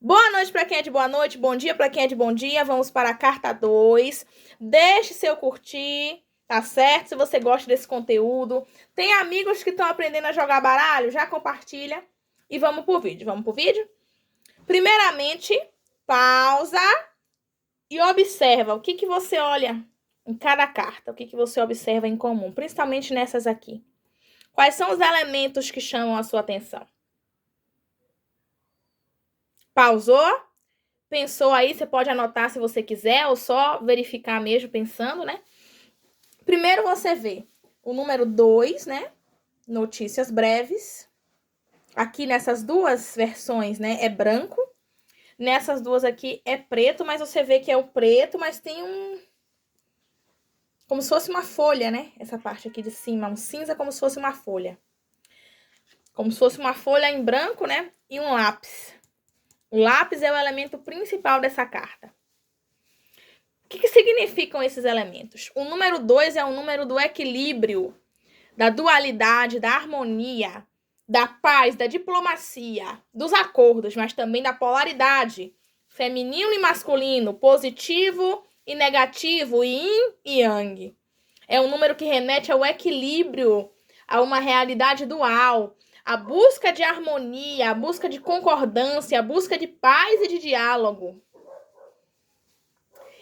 Boa noite para quem é de boa noite, bom dia para quem é de bom dia. Vamos para a carta 2. Deixe seu curtir, tá certo? Se você gosta desse conteúdo. Tem amigos que estão aprendendo a jogar baralho? Já compartilha. E vamos pro vídeo. Primeiramente, pausa e observa o que você olha em cada carta. O que você observa em comum, principalmente nessas aqui. Quais são os elementos que chamam a sua atenção? Pausou? Pensou aí, você pode anotar se você quiser, ou só verificar mesmo pensando, né? Primeiro você vê o número 2, né? Notícias breves. Aqui nessas duas versões, né? É branco. Nessas duas aqui é preto, mas você vê que é o preto, mas tem como se fosse uma folha, né? Essa parte aqui de cima, um cinza como se fosse uma folha. Como se fosse uma folha em branco, né? E um lápis. O lápis é o elemento principal dessa carta. O que significam esses elementos? O número 2 é o número do equilíbrio, da dualidade, da harmonia, da paz, da diplomacia, dos acordos, mas também da polaridade, feminino e masculino, positivo e negativo, yin e yang. É um número que remete ao equilíbrio, a uma realidade dual, a busca de harmonia, a busca de concordância, a busca de paz e de diálogo.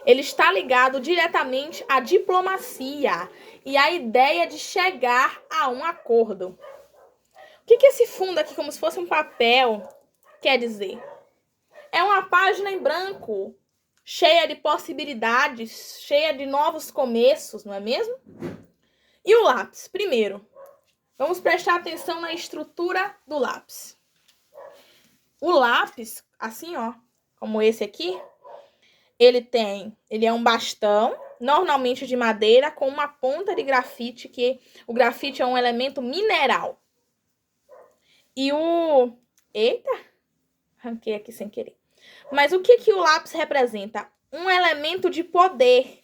Ele está ligado diretamente à diplomacia e à ideia de chegar a um acordo. O que esse fundo aqui, como se fosse um papel, quer dizer? É uma página em branco, cheia de possibilidades, cheia de novos começos, não é mesmo? E o lápis? Primeiro, vamos prestar atenção na estrutura do lápis. O lápis, assim, ó, como esse aqui, ele é um bastão, normalmente de madeira, com uma ponta de grafite, que o grafite é um elemento mineral. E Eita! Arranquei aqui sem querer. Mas o que o lápis representa? Um elemento de poder,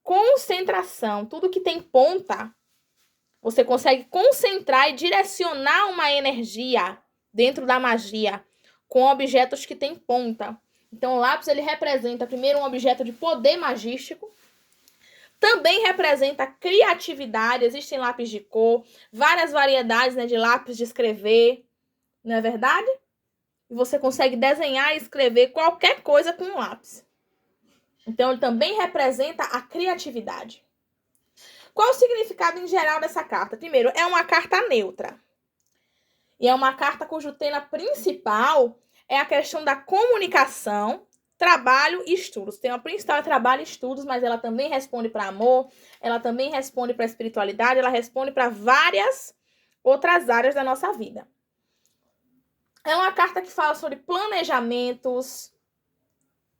concentração. Tudo que tem ponta, você consegue concentrar e direcionar uma energia dentro da magia com objetos que têm ponta. Então, o lápis, ele representa, primeiro, um objeto de poder magístico. Também representa criatividade. Existem lápis de cor, várias variedades, né, de lápis de escrever. Não é verdade? E você consegue desenhar e escrever qualquer coisa com um lápis. Então, ele também representa a criatividade. Qual o significado em geral dessa carta? Primeiro, é uma carta neutra. E é uma carta cujo tema principal é a questão da comunicação, trabalho e estudos. O tema principal é trabalho e estudos, mas ela também responde para amor, ela também responde para espiritualidade, ela responde para várias outras áreas da nossa vida. É uma carta que fala sobre planejamentos,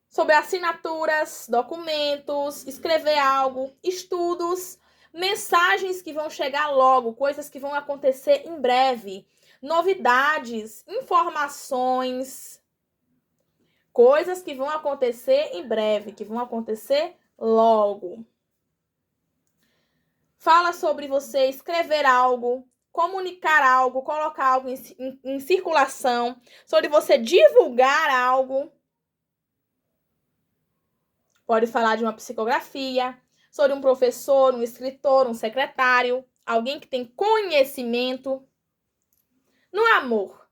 sobre assinaturas, documentos, escrever algo, estudos, mensagens que vão chegar logo, coisas que vão acontecer em breve, novidades, informações, coisas que vão acontecer em breve, que vão acontecer logo. Fala sobre você escrever algo, comunicar algo, colocar algo em circulação, sobre você divulgar algo. Pode falar de uma psicografia, sobre um professor, um escritor, um secretário, alguém que tem conhecimento. No amor,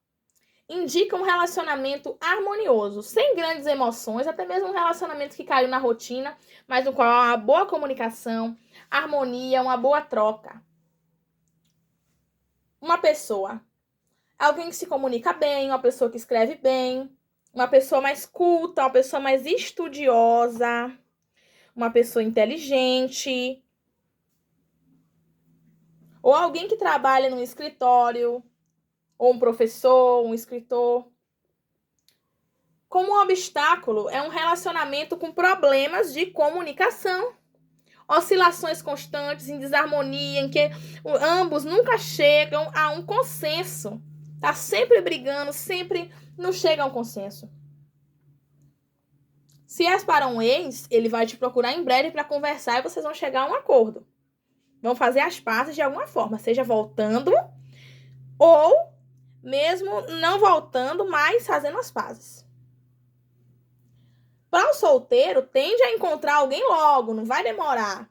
indica um relacionamento harmonioso, sem grandes emoções, até mesmo um relacionamento que caiu na rotina, mas no qual há uma boa comunicação, harmonia, uma boa troca. Uma pessoa, alguém que se comunica bem, uma pessoa que escreve bem, uma pessoa mais culta, uma pessoa mais estudiosa, uma pessoa inteligente, ou alguém que trabalha num escritório, ou um professor, um escritor. Como um obstáculo, é um relacionamento com problemas de comunicação, oscilações constantes, em desarmonia, em que ambos nunca chegam a um consenso. Tá sempre brigando, sempre não chega a um consenso. Se és para um ex, ele vai te procurar em breve para conversar e vocês vão chegar a um acordo. Vão fazer as pazes de alguma forma, seja voltando ou mesmo não voltando, mas fazendo as pazes. Para o solteiro, tende a encontrar alguém logo, não vai demorar.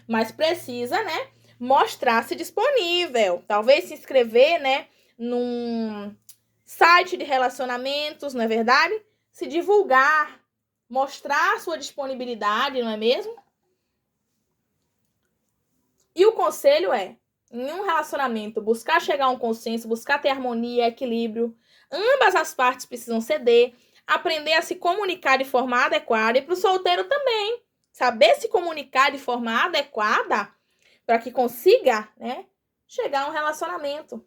Mas precisa, né, mostrar-se disponível. Talvez se inscrever, né, num site de relacionamentos, não é verdade? Se divulgar, mostrar sua disponibilidade, não é mesmo? E o conselho é, em um relacionamento, buscar chegar a um consenso, buscar ter harmonia, equilíbrio. Ambas as partes precisam ceder, aprender a se comunicar de forma adequada e para o solteiro também. Saber se comunicar de forma adequada para que consiga, né, chegar a um relacionamento.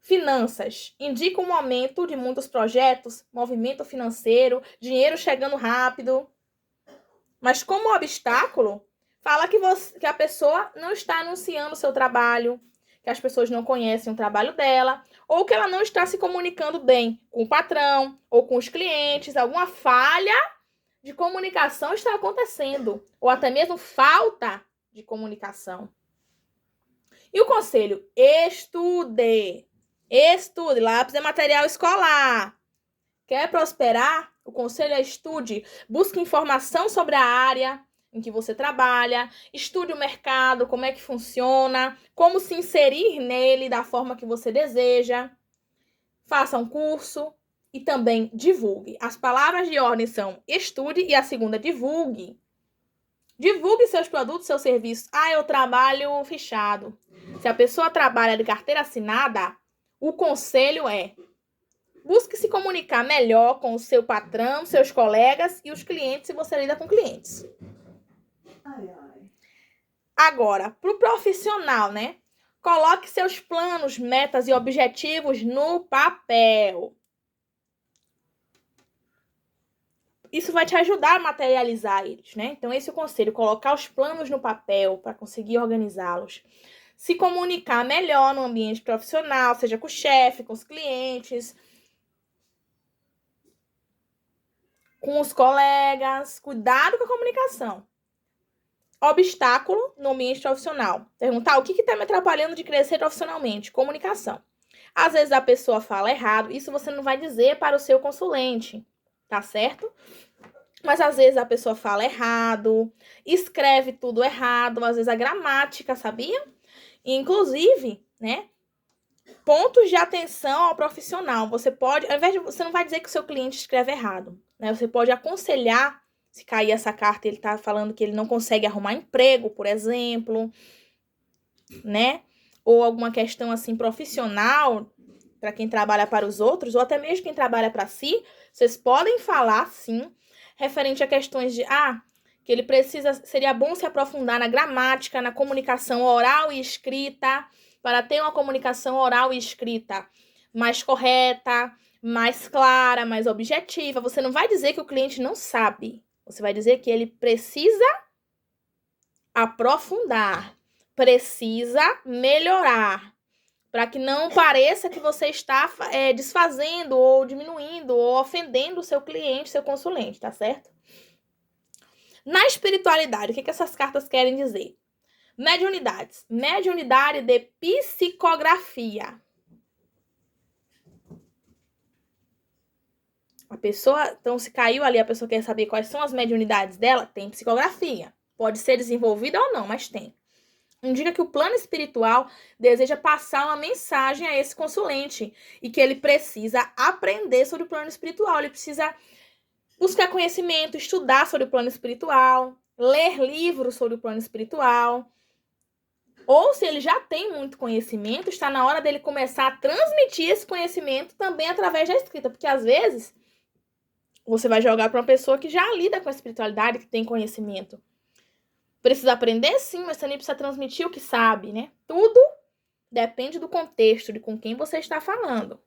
Finanças. Indica um momento de muitos projetos, movimento financeiro, dinheiro chegando rápido. Mas como obstáculo, fala que a pessoa não está anunciando o seu trabalho, que as pessoas não conhecem o trabalho dela, ou que ela não está se comunicando bem com o patrão ou com os clientes, alguma falha de comunicação está acontecendo, ou até mesmo falta de comunicação. E o conselho? Estude. Estude. Lápis é material escolar. Quer prosperar? O conselho é estude. Busque informação sobre a área em que você trabalha. Estude o mercado, como é que funciona, como se inserir nele da forma que você deseja. Faça um curso e também divulgue. As palavras de ordem são estude e a segunda, divulgue. Divulgue seus produtos, seus serviços. Eu trabalho fechado. Se a pessoa trabalha de carteira assinada, o conselho é: busque se comunicar melhor com o seu patrão, seus colegas e os clientes, se você lida com clientes. Agora, para o profissional, né? Coloque seus planos, metas e objetivos no papel. Isso vai te ajudar a materializar eles, né? Então, esse é o conselho: colocar os planos no papel para conseguir organizá-los. Se comunicar melhor no ambiente profissional, seja com o chefe, com os clientes, com os colegas. Cuidado com a comunicação. Obstáculo no ambiente profissional. Perguntar o que está me atrapalhando de crescer profissionalmente? Comunicação. Às vezes a pessoa fala errado. Isso você não vai dizer para o seu consulente, tá certo? Mas às vezes a pessoa fala errado, escreve tudo errado, às vezes a gramática, sabia? Inclusive, né? Pontos de atenção ao profissional. Você pode, ao invés de, você não vai dizer que o seu cliente escreve errado, né? Você pode aconselhar, se cair essa carta, ele tá falando que ele não consegue arrumar emprego, por exemplo, né? Ou alguma questão assim profissional para quem trabalha para os outros, ou até mesmo quem trabalha para si, vocês podem falar sim, referente a questões de que ele precisa, seria bom se aprofundar na gramática, na comunicação oral e escrita, para ter uma comunicação oral e escrita mais correta, mais clara, mais objetiva. Você não vai dizer que o cliente não sabe. Você vai dizer que ele precisa aprofundar, precisa melhorar, para que não pareça que você está desfazendo ou diminuindo ou ofendendo o seu cliente, seu consulente, tá certo? Na espiritualidade, o que essas cartas querem dizer? Mediunidades. Mediunidade de psicografia. A pessoa, então, se caiu ali, a pessoa quer saber quais são as mediunidades dela, tem psicografia. Pode ser desenvolvida ou não, mas tem. Indica que o plano espiritual deseja passar uma mensagem a esse consulente e que ele precisa aprender sobre o plano espiritual. Ele precisa buscar conhecimento, estudar sobre o plano espiritual, ler livros sobre o plano espiritual. Ou se ele já tem muito conhecimento, está na hora dele começar a transmitir esse conhecimento também através da escrita. Porque às vezes você vai jogar para uma pessoa que já lida com a espiritualidade, que tem conhecimento. Precisa aprender, sim, mas também precisa transmitir o que sabe, né? Tudo depende do contexto, de com quem você está falando.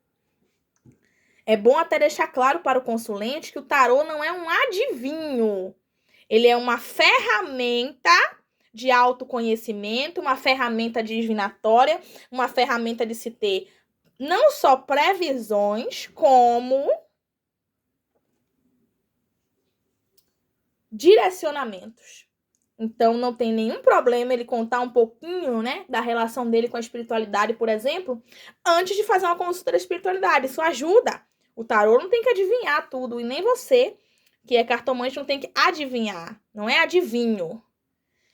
É bom até deixar claro para o consulente que o tarô não é um adivinho. Ele é uma ferramenta de autoconhecimento, uma ferramenta divinatória, uma ferramenta de se ter não só previsões, como direcionamentos. Então, não tem nenhum problema ele contar um pouquinho, né, da relação dele com a espiritualidade, por exemplo, antes de fazer uma consulta da espiritualidade. Isso ajuda O tarô não tem que adivinhar tudo, e nem você, que é cartomante, não tem que adivinhar. Não é adivinho.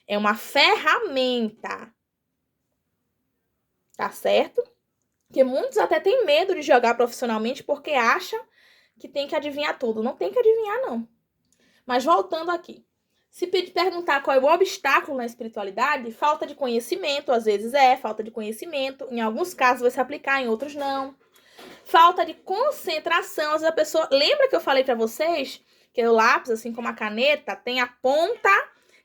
É uma ferramenta. Tá certo? Porque muitos até têm medo de jogar profissionalmente porque acham que tem que adivinhar tudo. Não tem que adivinhar, não. Mas voltando aqui. Se perguntar qual é o obstáculo na espiritualidade, falta de conhecimento, às vezes falta de conhecimento. Em alguns casos vai se aplicar, em outros não. Falta de concentração. Às vezes a pessoa... Lembra que eu falei para vocês que o lápis, assim como a caneta, tem a ponta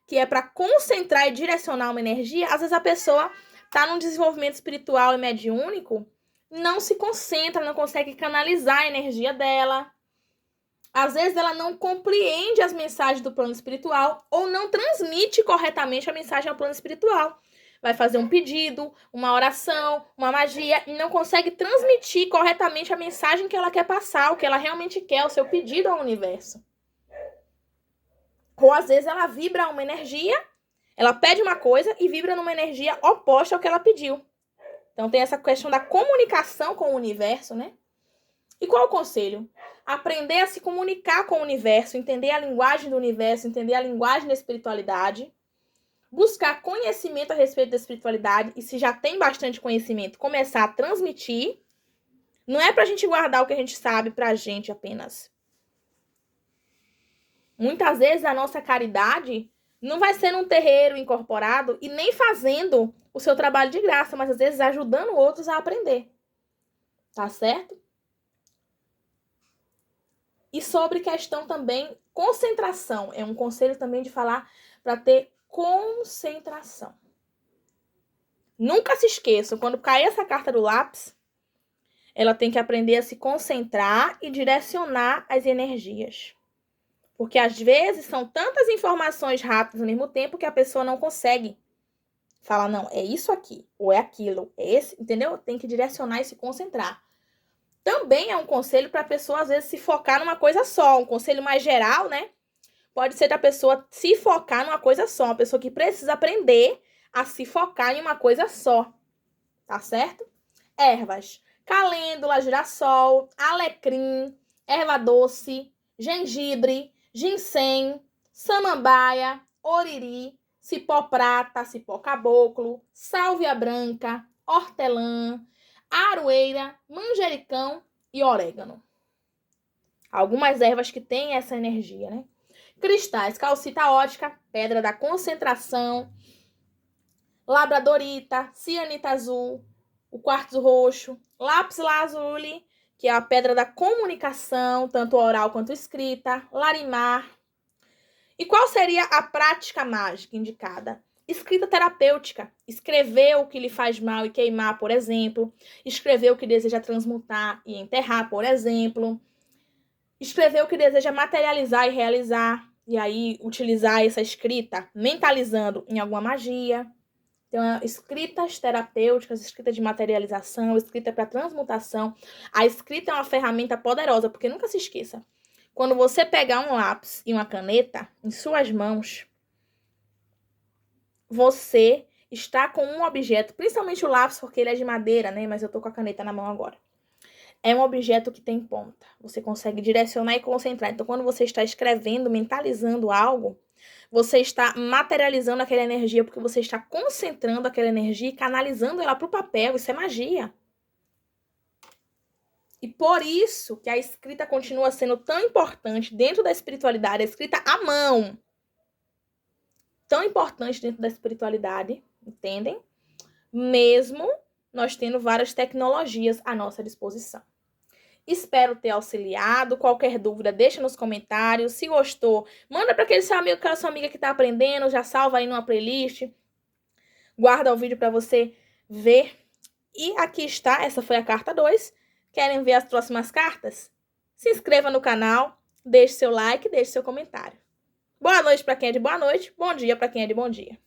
que é para concentrar e direcionar uma energia? Às vezes a pessoa tá num desenvolvimento espiritual e mediúnico, não se concentra, não consegue canalizar a energia dela. Às vezes ela não compreende as mensagens do plano espiritual ou não transmite corretamente a mensagem ao plano espiritual. Vai fazer um pedido, uma oração, uma magia e não consegue transmitir corretamente a mensagem que ela quer passar, o que ela realmente quer, o seu pedido ao universo. Ou às vezes ela vibra uma energia, ela pede uma coisa e vibra numa energia oposta ao que ela pediu. Então tem essa questão da comunicação com o universo, né? E qual o conselho? Aprender a se comunicar com o universo, entender a linguagem do universo, entender a linguagem da espiritualidade, buscar conhecimento a respeito da espiritualidade e, se já tem bastante conhecimento, começar a transmitir. Não é pra gente guardar o que a gente sabe pra gente apenas. Muitas vezes a nossa caridade não vai ser num terreiro incorporado e nem fazendo o seu trabalho de graça, mas às vezes ajudando outros a aprender. Tá certo? E sobre questão também, concentração. É um conselho também de falar para ter concentração. Nunca se esqueçam, quando cair essa carta do lápis, ela tem que aprender a se concentrar e direcionar as energias. Porque às vezes são tantas informações rápidas ao mesmo tempo que a pessoa não consegue falar, não, é isso aqui, ou é aquilo, é esse, entendeu? Tem que direcionar e se concentrar. Também é um conselho para a pessoa, às vezes, se focar numa coisa só. Um conselho mais geral, né? Pode ser da pessoa se focar numa coisa só. Uma pessoa que precisa aprender a se focar em uma coisa só. Tá certo? Ervas. Calêndula, girassol, alecrim, erva doce, gengibre, ginseng, samambaia, oriri, cipó prata, cipó caboclo, sálvia branca, hortelã, aroeira, manjericão e orégano. Algumas ervas que têm essa energia, né? Cristais, calcita ótica, pedra da concentração, labradorita, cianita azul, o quartzo roxo, lápis lazuli, que é a pedra da comunicação, tanto oral quanto escrita, larimar. E qual seria a prática mágica indicada? Escrita terapêutica, escrever o que lhe faz mal e queimar, por exemplo, escrever o que deseja transmutar e enterrar, por exemplo, escrever o que deseja materializar e realizar, e aí utilizar essa escrita mentalizando em alguma magia. Então, escritas terapêuticas, escrita de materialização, escrita para transmutação. A escrita é uma ferramenta poderosa, porque nunca se esqueça, quando você pegar um lápis e uma caneta em suas mãos, você está com um objeto, principalmente o lápis, porque ele é de madeira, né? Mas eu tô com a caneta na mão agora. É um objeto que tem ponta. Você consegue direcionar e concentrar. Então, quando você está escrevendo, mentalizando algo, você está materializando aquela energia, porque você está concentrando aquela energia e canalizando ela para o papel. Isso é magia. E por isso que a escrita continua sendo tão importante dentro da espiritualidade, a escrita à mão. Tão importante dentro da espiritualidade, entendem? Mesmo nós tendo várias tecnologias à nossa disposição. Espero ter auxiliado. Qualquer dúvida, deixa nos comentários. Se gostou, manda para aquele seu amigo, aquela sua amiga que está aprendendo. Já salva aí numa playlist. Guarda o vídeo para você ver. E aqui está, essa foi a carta 2. Querem ver as próximas cartas? Se inscreva no canal, deixe seu like, deixe seu comentário. Boa noite para quem é de boa noite, bom dia para quem é de bom dia.